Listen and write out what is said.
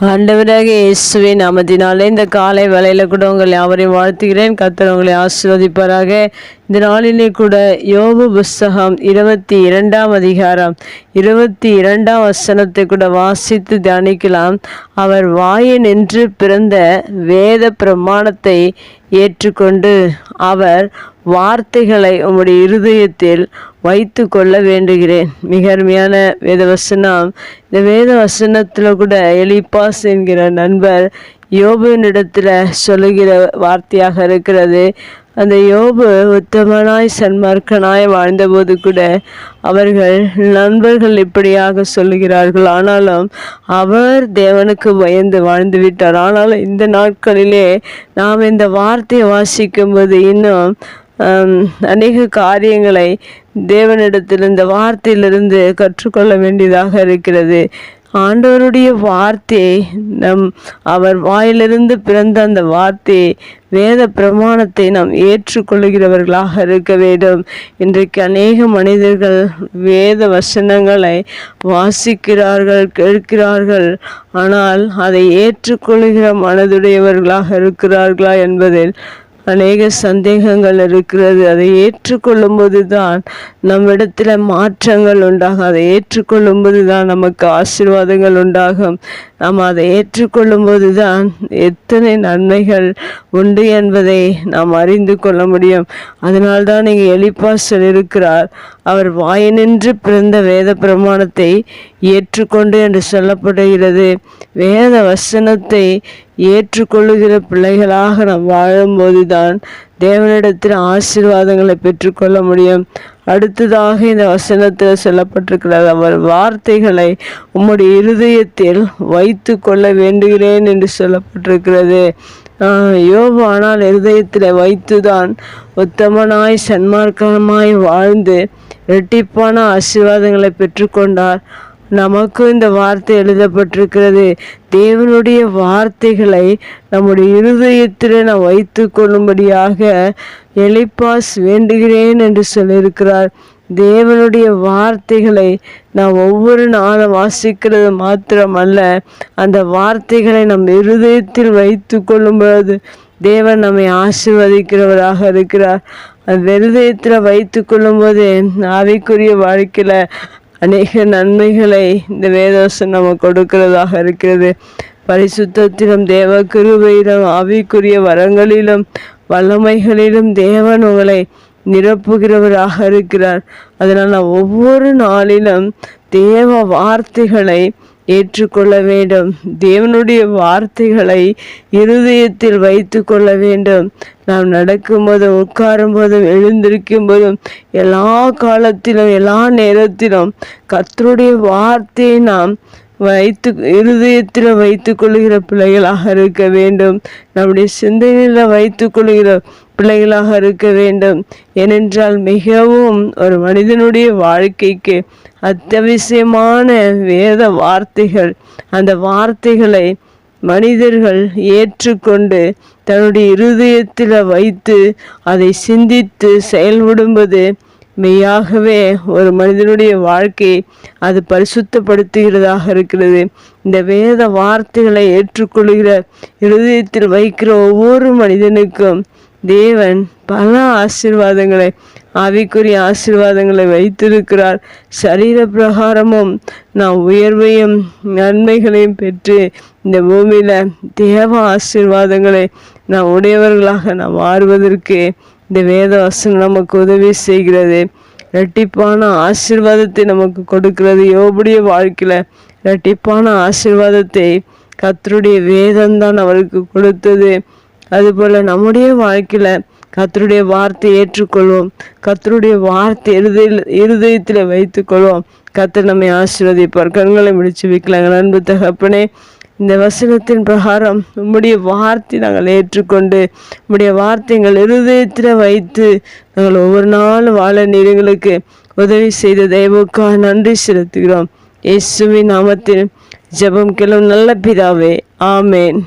ஆண்டவராகிய இயேசுவின் நாமத்தினாலே இந்த காலை வேளையில கூட உங்களை யாவரையும் வாழ்த்துகிறேன். கர்த்தர் உங்களை ஆசீர்வதிப்பாராக. இந்த நாளிலே கூட யோபு புஸ்தகம் 22ஆம் அதிகாரம் 22ஆம் வசனத்தை கூட வாசித்து தியானிக்கலாம். அவர் வாயினின்று பிறந்த வேத பிரமாணத்தை ஏற்றுக்கொண்டு அவர் வார்த்தைகளை உம்முடைய இருதயத்தில் வைத்து கொள்ள வேண்டுகிறேன். மிக அருமையான வேத வசனம். இந்த வேத வசனத்தில் கூட எலிப்பாஸ் என்கிற நண்பர் யோபுவினிடத்தில் சொல்லுகிற வார்த்தையாக இருக்கிறது. அந்த யோபு உத்தமனாய் சன்மார்க்கனாய் வாழ்ந்தபோது கூட அவர்கள் நண்பர்கள் இப்படியாக சொல்லுகிறார்கள். ஆனாலும் அவர் தேவனுக்கு பயந்து வாழ்ந்து விட்டார். ஆனாலும் இந்த நாட்களிலே நாம் இந்த வார்த்தையை வாசிக்கும்போது இன்னும் அநேக காரியங்களை தேவனிடத்தில் இந்த வார்த்தையிலிருந்து கற்றுக்கொள்ள வேண்டியதாக இருக்கிறது. ஆண்டவருடைய வார்த்தையை அவர் வாயிலிருந்து பிறந்த அந்த வார்த்தையை வேத பிரமாணத்தை நாம் ஏற்றுக்கொள்கிறவர்களாக இருக்க வேண்டும். இன்றைக்கு அநேக மனிதர்கள் வேத வசனங்களை வாசிக்கிறார்கள், கேட்கிறார்கள், ஆனால் அதை ஏற்றுக்கொள்கிற மனதுடையவர்களாக இருக்கிறார்களா என்பதில் அநேக சந்தேகங்கள் இருக்கிறது. அதை ஏற்றுக்கொள்ளும்போது தான் நம்மிடத்தில் மாற்றங்கள் உண்டாகும். அதை ஏற்றுக்கொள்ளும்போது தான் நமக்கு ஆசீர்வாதங்கள் உண்டாகும். நாம் அதை ஏற்றுக்கொள்ளும்போது தான் எத்தனை நன்மைகள் உண்டு என்பதை நாம் அறிந்து கொள்ள முடியும். அதனால்தான் இங்கே எலிப்பாஸ் சொல்லியிருக்கிறார், அவர் வாயினின்று பிறந்த வேத பிரமாணத்தை ஏற்றுக்கொண்டு என்று சொல்லப்படுகிறது. வேத வசனத்தை ஏற்றுக்கொள்ளுகிற பிள்ளைகளாக நாம் வாழும்போது தான் தேவனிடத்தில் ஆசீர்வாதங்களை பெற்றுக்கொள்ள முடியும். அடுத்ததாக இந்த வசனத்தில் சொல்லப்பட்டிருக்கிறது, அவர் வார்த்தைகளை உம்முடைய இருதயத்தில் வைத்து கொள்ள வேண்டுகிறேன் என்று சொல்லப்பட்டிருக்கிறது. யோபு ஆனால் இருதயத்தில் வைத்துதான் உத்தமனாய் சன்மார்க்கமாய் வாழ்ந்து இரட்டிப்பான ஆசீர்வாதங்களை பெற்றுக்கொண்டார். நமக்கும் இந்த வார்த்தை எழுதப்பட்டிருக்கிறது. தேவனுடைய வார்த்தைகளை நம்முடைய இருதயத்தில் நாம் வைத்து கொள்ளும்படியாக எலிப்பாஸ் வேண்டுகிறேன் என்று சொல்லியிருக்கிறார். தேவனுடைய வார்த்தைகளை நாம் ஒவ்வொரு நாளும் வாசிக்கிறது மாத்திரமல்ல, அந்த வார்த்தைகளை நம் இருதயத்தில் வைத்து கொள்ளும் பொழுது தேவன் நம்மை ஆசீர்வதிக்கிறவராக இருக்கிறார். அந்த இருதயத்தில் வைத்து கொள்ளும் போது ஆவிக்குரிய வாழ்க்கையில் அநேக நன்மைகளை இந்த வேதவசனம் நமக்கு கொடுக்கிறதாக இருக்கிறது. பரிசுத்தத்திலும் தேவ கிருபையிலும் ஆவிக்குரிய வரங்களிலும் வல்லமைகளிலும் தேவன் உங்களை நிரப்புகிறவராக இருக்கிறார். அதனால் நாம் ஒவ்வொரு நாளிலும் தேவ வார்த்தைகளை ஏற்றுக்கொள்ள வேண்டும். தேவனுடைய வார்த்தைகளை இருதயத்தில் வைத்து கொள்ள வேண்டும். நாம் நடக்கும்போதும் உட்காரும் போதும் எழுந்திருக்கும் போதும் எல்லா காலத்திலும் எல்லா நேரத்திலும் கர்த்தருடைய வார்த்தையை நாம் இருதயத்தில் வைத்து கொள்கிற பிள்ளைகளாக இருக்க வேண்டும். நம்முடைய சிந்தனையில் வைத்து கொள்கிற பிள்ளைகளாக இருக்க வேண்டும். ஏனென்றால் மிகவும் ஒரு மனிதனுடைய வாழ்க்கைக்கு அத்தியாவசியமான வேத வார்த்தைகள். அந்த வார்த்தைகளை மனிதர்கள் ஏற்றுக்கொண்டு தன்னுடைய இருதயத்தில் வைத்து அதை சிந்தித்து செயல்படும்போது மெய்யாகவே ஒரு மனிதனுடைய வாழ்க்கையை அது பரிசுத்தப்படுத்துகிறதாக இருக்கிறது. இந்த வேத வார்த்தைகளை ஏற்றுக்கொள்கிற இருதயத்தில் வைக்கிற ஒவ்வொரு மனிதனுக்கும் தேவன் பல ஆசீர்வாதங்களை ஆவிக்குரிய ஆசீர்வாதங்களை வைத்திருக்கிறார். சரீர பிரகாரமும் நாம் உயர்வையும் நன்மைகளையும் பெற்று இந்த பூமியில தேவ ஆசீர்வாதங்களை நாம் உடையவர்களாக நாம் மாறுவதற்கு இந்த வேத வசனம் நமக்கு உதவி செய்கிறது. இரட்டிப்பான ஆசீர்வாதத்தை நமக்கு கொடுக்கிறது. யோபுடைய வாழ்க்கையில இரட்டிப்பான ஆசீர்வாதத்தை கர்த்தருடைய வேதம்தான் அவருக்கு கொடுத்தது. அதுபோல நம்முடைய வாழ்க்கையில கர்த்தருடைய வார்த்தையை ஏற்றுக்கொள்வோம். கர்த்தருடைய வார்த்தை இருதயத்தில் வைத்துக்கொள்வோம். கர்த்தர் நம்மை ஆசீர்வதிப்பார். கண்களை முடிச்சு வைக்கலாங்க. அன்பு தகப்பனே, இந்த வசனத்தின் பிரகாரம் உம்முடைய வார்த்தை நாங்கள் ஏற்றுக்கொண்டு உம்முடைய வார்த்தை எங்கள் இருதயத்தில் வைத்து நாங்கள் ஒவ்வொரு நாளும் வாழ நீங்களுக்கு உதவி செய்த தெய்வக்காக நன்றி செலுத்துகிறோம். இயேசுவின் நாமத்தில் ஜெபம் கேளும் நல்ல பிதாவே, ஆமேன்.